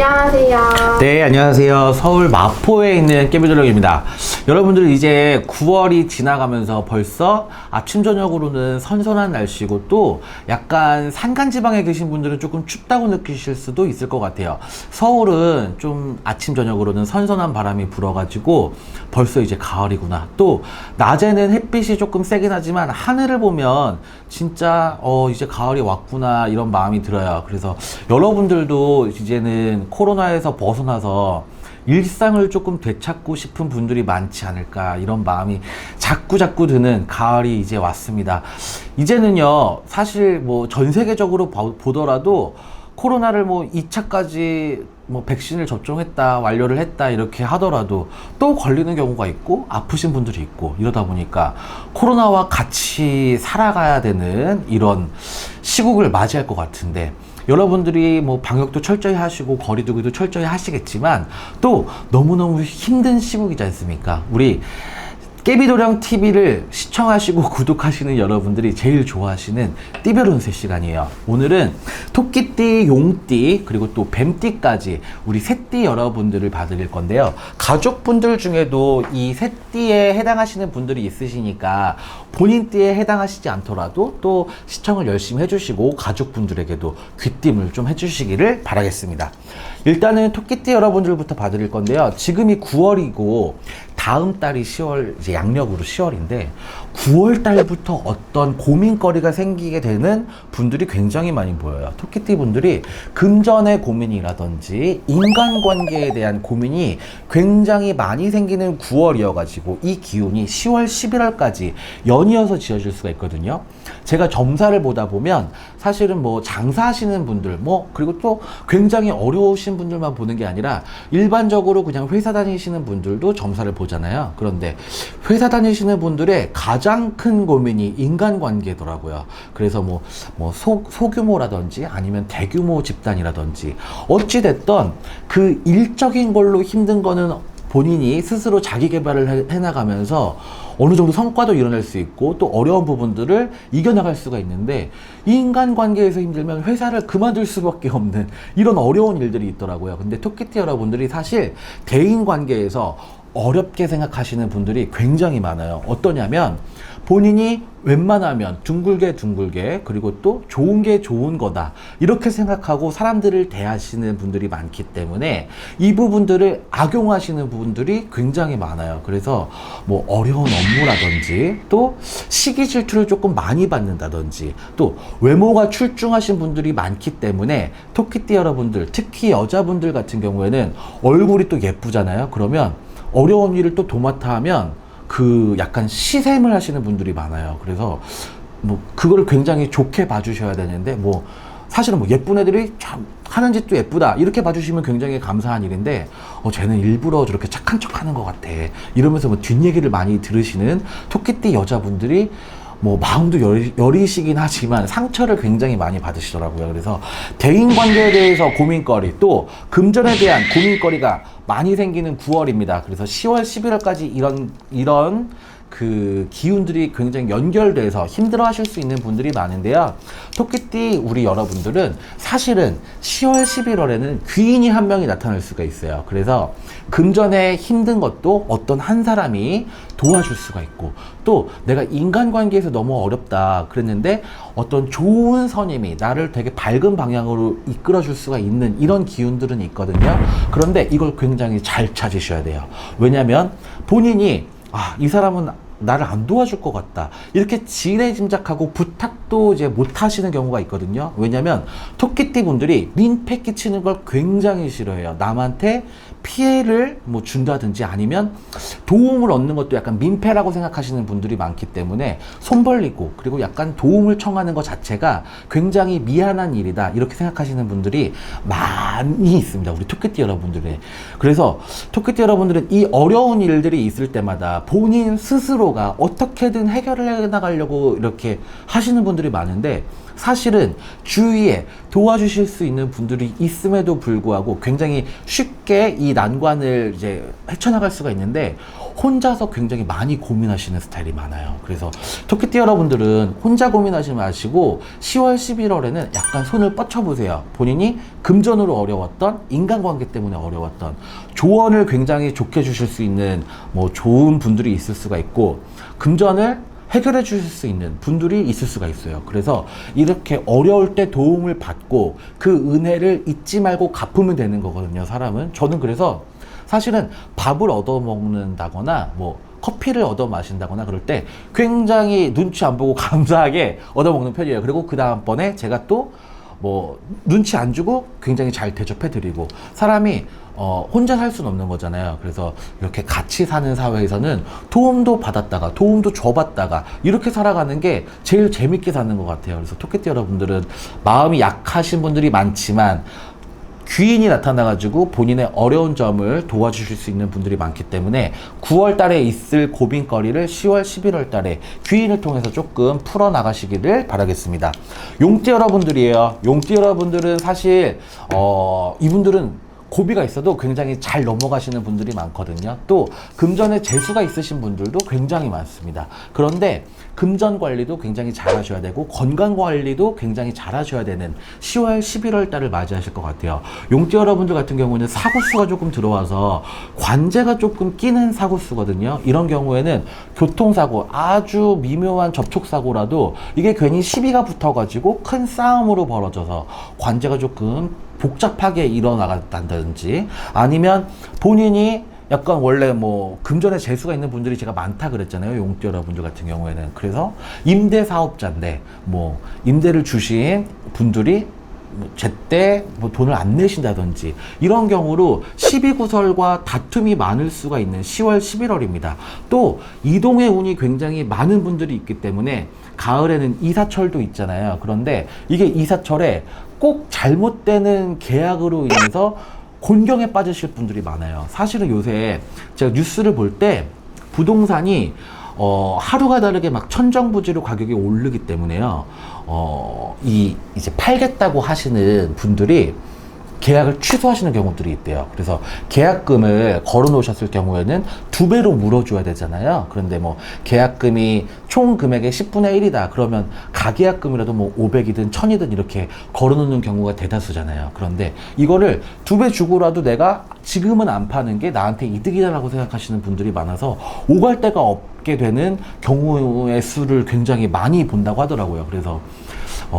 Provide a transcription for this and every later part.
안녕하세요. 네, 안녕하세요. 서울 마포에 있는 깨비돌령입니다. 여러분들 이제 9월이 지나가면서 벌써 아침 저녁으로는 선선한 날씨고 또 약간 산간지방에 계신 분들은 조금 춥다고 느끼실 수도 있을 것 같아요. 서울은 좀 아침 저녁으로는 선선한 바람이 불어가지고 벌써 이제 가을이구나. 또 낮에는 햇빛이 조금 세긴 하지만 하늘을 보면 진짜 이제 가을이 왔구나 이런 마음이 들어요. 그래서 여러분들도 이제는 코로나에서 벗어나서 일상을 조금 되찾고 싶은 분들이 많지 않을까 이런 마음이 자꾸 드는 가을이 이제 왔습니다. 이제는요 사실 뭐 전 세계적으로 보더라도 코로나를 뭐 2차까지 뭐 백신을 접종했다 완료를 했다 이렇게 하더라도 또 걸리는 경우가 있고 아프신 분들이 있고 이러다 보니까 코로나와 같이 살아가야 되는 이런 시국을 맞이할 것 같은데, 여러분들이 뭐 방역도 철저히 하시고 거리 두기도 철저히 하시겠지만 또 너무너무 힘든 시국이지 않습니까? 우리 깨비도령 TV를 시청하시고 구독하시는 여러분들이 제일 좋아하시는 띠별운세 시간이에요. 오늘은 토끼띠, 용띠, 그리고 또 뱀띠까지 우리 새띠 여러분들을 봐드릴 건데요. 가족분들 중에도 이 새띠에 해당하시는 분들이 있으시니까 본인 띠에 해당하시지 않더라도 또 시청을 열심히 해주시고 가족분들에게도 귀띔을 좀 해주시기를 바라겠습니다. 일단은 토끼띠 여러분들부터 봐드릴 건데요. 지금이 9월이고 다음 달이 10월, 이제 양력으로 10월인데 9월 달부터 어떤 고민거리가 생기게 되는 분들이 굉장히 많이 보여요. 토끼띠 분들이 금전의 고민이라든지 인간관계에 대한 고민이 굉장히 많이 생기는 9월이어가지고 이 기운이 10월, 11월까지 연이어서 지어질 수가 있거든요. 제가 점사를 보다 보면 사실은 뭐 장사하시는 분들 뭐 그리고 또 굉장히 어려우신 분들만 보는 게 아니라 일반적으로 그냥 회사 다니시는 분들도 점사를 보잖아요. 그런데 회사 다니시는 분들의 가장 큰 고민이 인간관계더라고요. 그래서 소규모라든지 아니면 대규모 집단이라든지 어찌됐던 그 일적인 걸로 힘든 거는 본인이 스스로 자기 개발을 해나가면서 어느 정도 성과도 이뤄낼 수 있고 또 어려운 부분들을 이겨나갈 수가 있는데, 이 인간관계에서 힘들면 회사를 그만둘 수밖에 없는 이런 어려운 일들이 있더라고요. 근데 토끼띠 여러분들이 사실 대인관계에서 어렵게 생각하시는 분들이 굉장히 많아요. 어떠냐면 본인이 웬만하면 둥글게 그리고 또 좋은 게 좋은 거다 이렇게 생각하고 사람들을 대하시는 분들이 많기 때문에 이 부분들을 악용하시는 분들이 굉장히 많아요. 그래서 뭐 어려운 업무라든지 또 시기 질투를 조금 많이 받는다든지 또 외모가 출중하신 분들이 많기 때문에 토끼띠 여러분들, 특히 여자분들 같은 경우에는 얼굴이 또 예쁘잖아요. 그러면 어려운 일을 또 도맡아 하면 그 약간 시샘을 하시는 분들이 많아요. 그래서 뭐 그거를 굉장히 좋게 봐주셔야 되는데, 뭐 사실은 뭐 예쁜 애들이 참 하는 짓도 예쁘다 이렇게 봐주시면 굉장히 감사한 일인데 쟤는 일부러 저렇게 착한 척 하는 것 같아 이러면서 뭐 뒷얘기를 많이 들으시는 토끼띠 여자분들이 뭐 마음도 여리시긴 하지만 상처를 굉장히 많이 받으시더라고요. 그래서 대인관계에 대해서 고민거리 또 금전에 대한 고민거리가 많이 생기는 9월입니다. 그래서 10월, 11월까지 이런 그 기운들이 굉장히 연결돼서 힘들어 하실 수 있는 분들이 많은데요. 토끼띠 우리 여러분들은 사실은 10월, 11월에는 귀인이 한 명이 나타날 수가 있어요. 그래서 금전에 힘든 것도 어떤 한 사람이 도와줄 수가 있고, 또 내가 인간관계에서 너무 어렵다 그랬는데 어떤 좋은 선임이 나를 되게 밝은 방향으로 이끌어줄 수가 있는 이런 기운들은 있거든요. 그런데 이걸 굉장히 잘 찾으셔야 돼요. 왜냐면 본인이 이 사람은 나를 안 도와줄 것 같다 이렇게 지레짐작하고 부탁도 이제 못 하시는 경우가 있거든요. 왜냐면 토끼띠 분들이 민폐 끼치는 걸 굉장히 싫어해요. 남한테 피해를 뭐 준다든지 아니면 도움을 얻는 것도 약간 민폐라고 생각하시는 분들이 많기 때문에 손 벌리고 그리고 약간 도움을 청하는 것 자체가 굉장히 미안한 일이다 이렇게 생각하시는 분들이 많이 있습니다. 우리 토끼띠 여러분들이. 그래서 토끼띠 여러분들은 이 어려운 일들이 있을 때마다 본인 스스로가 어떻게든 해결을 해 나가려고 이렇게 하시는 분들이 많은데, 사실은 주위에 도와주실 수 있는 분들이 있음에도 불구하고 굉장히 쉽게 이 난관을 이제 헤쳐나갈 수가 있는데 혼자서 굉장히 많이 고민하시는 스타일이 많아요. 그래서 토끼띠 여러분들은 혼자 고민하지 마시고 10월, 11월에는 약간 손을 뻗쳐보세요. 본인이 금전으로 어려웠던, 인간관계 때문에 어려웠던, 조언을 굉장히 좋게 주실 수 있는 뭐 좋은 분들이 있을 수가 있고, 금전을 해결해 주실 수 있는 분들이 있을 수가 있어요. 그래서 이렇게 어려울 때 도움을 받고 그 은혜를 잊지 말고 갚으면 되는 거거든요, 사람은. 저는 그래서 사실은 밥을 얻어 먹는다거나 뭐 커피를 얻어 마신다거나 그럴 때 굉장히 눈치 안 보고 감사하게 얻어 먹는 편이에요. 그리고 그 다음번에 제가 또 뭐 눈치 안 주고 굉장히 잘 대접해 드리고, 사람이 혼자 살 수는 없는 거잖아요. 그래서 이렇게 같이 사는 사회에서는 도움도 받았다가 도움도 줘봤다가 이렇게 살아가는 게 제일 재밌게 사는 것 같아요. 그래서 토끼띠 여러분들은 마음이 약하신 분들이 많지만 귀인이 나타나가지고 본인의 어려운 점을 도와주실 수 있는 분들이 많기 때문에 9월 달에 있을 고민거리를 10월, 11월 달에 귀인을 통해서 조금 풀어나가시기를 바라겠습니다. 용띠 여러분들이에요. 용띠 여러분들은 사실 이분들은 고비가 있어도 굉장히 잘 넘어가시는 분들이 많거든요. 또 금전에 재수가 있으신 분들도 굉장히 많습니다. 그런데 금전 관리도 굉장히 잘 하셔야 되고 건강 관리도 굉장히 잘 하셔야 되는 10월, 11월 달을 맞이하실 것 같아요. 용띠 여러분들 같은 경우는 사고수가 조금 들어와서 관제가 조금 끼는 사고수거든요. 이런 경우에는 교통사고, 아주 미묘한 접촉사고라도 이게 괜히 시비가 붙어가지고 큰 싸움으로 벌어져서 관제가 조금 복잡하게 일어나간다든지, 아니면 본인이 약간 원래 뭐 금전에 재수가 있는 분들이 제가 많다 그랬잖아요, 용띠 여러분들 같은 경우에는. 그래서 임대 사업자인데 뭐 임대를 주신 분들이 제때 뭐 돈을 안 내신다든지 이런 경우로 시비구설과 다툼이 많을 수가 있는 10월, 11월입니다. 또 이동의 운이 굉장히 많은 분들이 있기 때문에 가을에는 이사철도 있잖아요. 그런데 이게 이사철에 꼭 잘못되는 계약으로 인해서 곤경에 빠지실 분들이 많아요. 사실은 요새 제가 뉴스를 볼 때 부동산이 하루가 다르게 막 천정부지로 가격이 오르기 때문에요. 이제 팔겠다고 하시는 분들이 계약을 취소하시는 경우들이 있대요. 그래서 계약금을 걸어 놓으셨을 경우에는 2배로 물어줘야 되잖아요. 그런데 뭐 계약금이 총 금액의 10분의 1이다 그러면 가계약금이라도 뭐 500이든 1000이든 이렇게 걸어 놓는 경우가 대다수잖아요. 그런데 이거를 2배 주고라도 내가 지금은 안 파는 게 나한테 이득이다라고 생각하시는 분들이 많아서 오갈 데가 없게 되는 경우의 수를 굉장히 많이 본다고 하더라고요. 그래서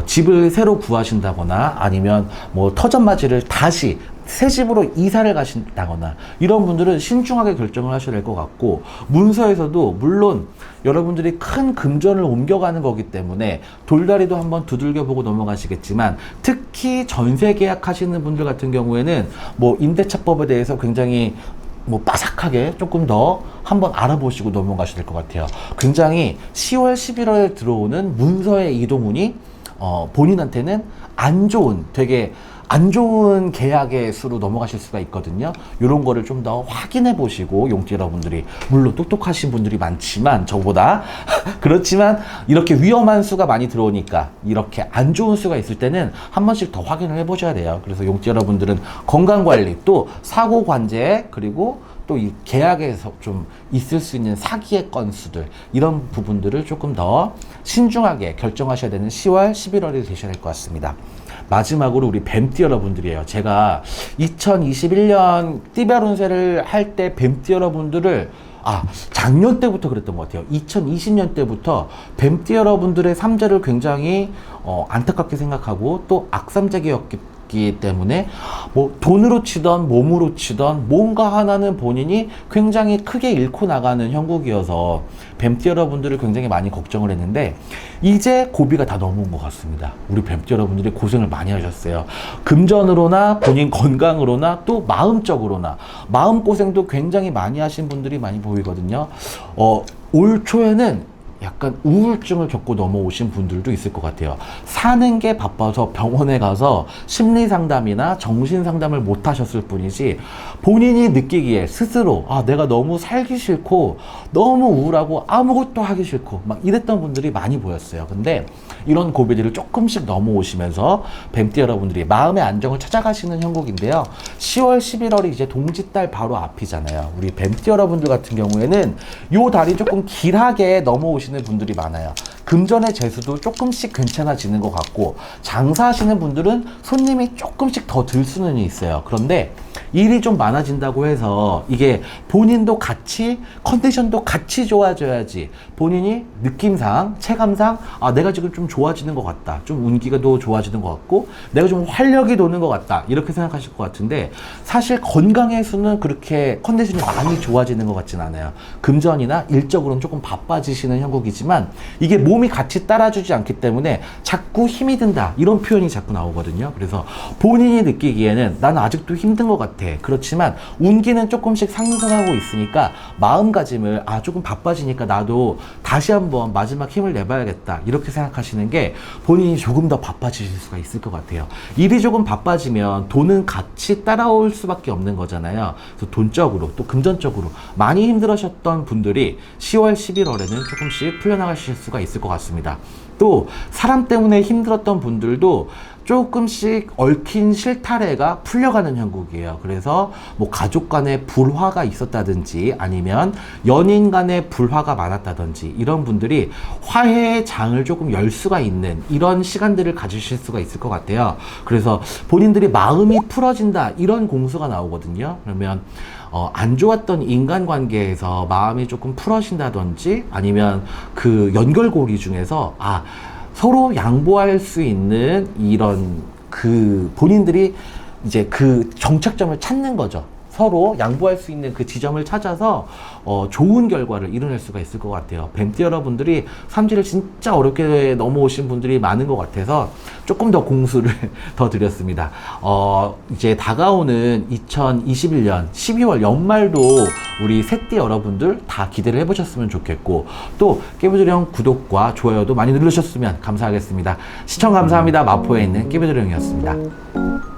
집을 새로 구하신다거나 아니면 뭐 터전마지를 다시 새 집으로 이사를 가신다거나 이런 분들은 신중하게 결정을 하셔야 될 것 같고, 문서에서도 물론 여러분들이 큰 금전을 옮겨가는 거기 때문에 돌다리도 한번 두들겨보고 넘어가시겠지만, 특히 전세 계약하시는 분들 같은 경우에는 뭐 임대차법에 대해서 굉장히 뭐 빠삭하게 조금 더 한번 알아보시고 넘어가셔야 될 것 같아요. 굉장히 10월, 11월에 들어오는 문서의 이동운이 본인한테는 되게 안 좋은 계약의 수로 넘어가실 수가 있거든요. 이런 거를 좀 더 확인해 보시고, 용띠 여러분들이 물론 똑똑하신 분들이 많지만 저보다 그렇지만 이렇게 위험한 수가 많이 들어오니까 이렇게 안 좋은 수가 있을 때는 한 번씩 더 확인을 해 보셔야 돼요. 그래서 용띠 여러분들은 건강관리, 또 사고 관제, 그리고 또 이 계약에서 좀 있을 수 있는 사기의 건수들, 이런 부분들을 조금 더 신중하게 결정하셔야 되는 10월, 11월이 되셔야 될 것 같습니다. 마지막으로 우리 뱀띠 여러분들이에요. 제가 2021년 띠별 운세를 할 때 뱀띠 여러분들을 작년 때부터 그랬던 것 같아요. 2020년 때부터 뱀띠 여러분들의 삼재를 굉장히 안타깝게 생각하고 또 악삼재기였기 때문에 뭐 돈으로 치던 몸으로 치던 뭔가 하나는 본인이 굉장히 크게 잃고 나가는 형국이어서 뱀띠 여러분들을 굉장히 많이 걱정을 했는데, 이제 고비가 다 넘어온 것 같습니다. 우리 뱀띠 여러분들이 고생을 많이 하셨어요. 금전으로나 본인 건강으로나 또 마음적으로나 마음고생도 굉장히 많이 하신 분들이 많이 보이거든요. 올 초에는 약간 우울증을 겪고 넘어오신 분들도 있을 것 같아요. 사는 게 바빠서 병원에 가서 심리 상담이나 정신 상담을 못 하셨을 뿐이지, 본인이 느끼기에 스스로 내가 너무 살기 싫고 너무 우울하고 아무것도 하기 싫고 막 이랬던 분들이 많이 보였어요. 근데 이런 고비들을 조금씩 넘어오시면서 뱀띠 여러분들이 마음의 안정을 찾아가시는 형국인데요. 10월, 11월이 이제 동짓달 바로 앞이잖아요. 우리 뱀띠 여러분들 같은 경우에는 요 달이 조금 길하게 넘어오시는 분들이 많아요. 금전의 재수도 조금씩 괜찮아지는 것 같고, 장사하시는 분들은 손님이 조금씩 더 들 수는 있어요. 그런데 일이 좀 많아진다고 해서 이게 본인도 같이 컨디션도 같이 좋아져야지, 본인이 느낌상 체감상 내가 지금 좀 좋아지는 것 같다, 좀 운기가 더 좋아지는 것 같고 내가 좀 활력이 도는 것 같다, 이렇게 생각하실 것 같은데, 사실 건강의 수는 그렇게 컨디션이 많이 좋아지는 것 같진 않아요. 금전이나 일적으로는 조금 바빠지시는 형국이지만 이게 몸이 같이 따라주지 않기 때문에 자꾸 힘이 든다, 이런 표현이 자꾸 나오거든요. 그래서 본인이 느끼기에는 나는 아직도 힘든 것 같아, 그렇지만 운기는 조금씩 상승하고 있으니까 마음가짐을 조금 바빠지니까 나도 다시 한번 마지막 힘을 내봐야겠다, 이렇게 생각하시는 게 본인이 조금 더 바빠지실 수가 있을 것 같아요. 일이 조금 바빠지면 돈은 같이 따라올 수밖에 없는 거잖아요. 그래서 돈적으로 또 금전적으로 많이 힘들으셨던 분들이 10월, 11월에는 조금씩 풀려나가실 수가 있을 것 같습니다. 또 사람 때문에 힘들었던 분들도 조금씩 얽힌 실타래가 풀려가는 형국이에요. 그래서 뭐 가족 간의 불화가 있었다든지 아니면 연인 간의 불화가 많았다든지 이런 분들이 화해의 장을 조금 열 수가 있는 이런 시간들을 가지실 수가 있을 것 같아요. 그래서 본인들이 마음이 풀어진다, 이런 공수가 나오거든요. 그러면 안 좋았던 인간관계에서 마음이 조금 풀어진다든지 아니면 그 연결고리 중에서 서로 양보할 수 있는 이런 본인들이 이제 그 정착점을 찾는 거죠. 서로 양보할 수 있는 그 지점을 찾아서 좋은 결과를 이뤄낼 수가 있을 것 같아요. 뱀띠 여러분들이 삼지를 진짜 어렵게 넘어오신 분들이 많은 것 같아서 조금 더 공수를 더 드렸습니다. 이제 다가오는 2021년 12월 연말도 우리 새띠 여러분들 다 기대를 해보셨으면 좋겠고, 또 깨부조령 구독과 좋아요도 많이 누르셨으면 감사하겠습니다. 시청 감사합니다. 마포에 있는 깨부조령이었습니다.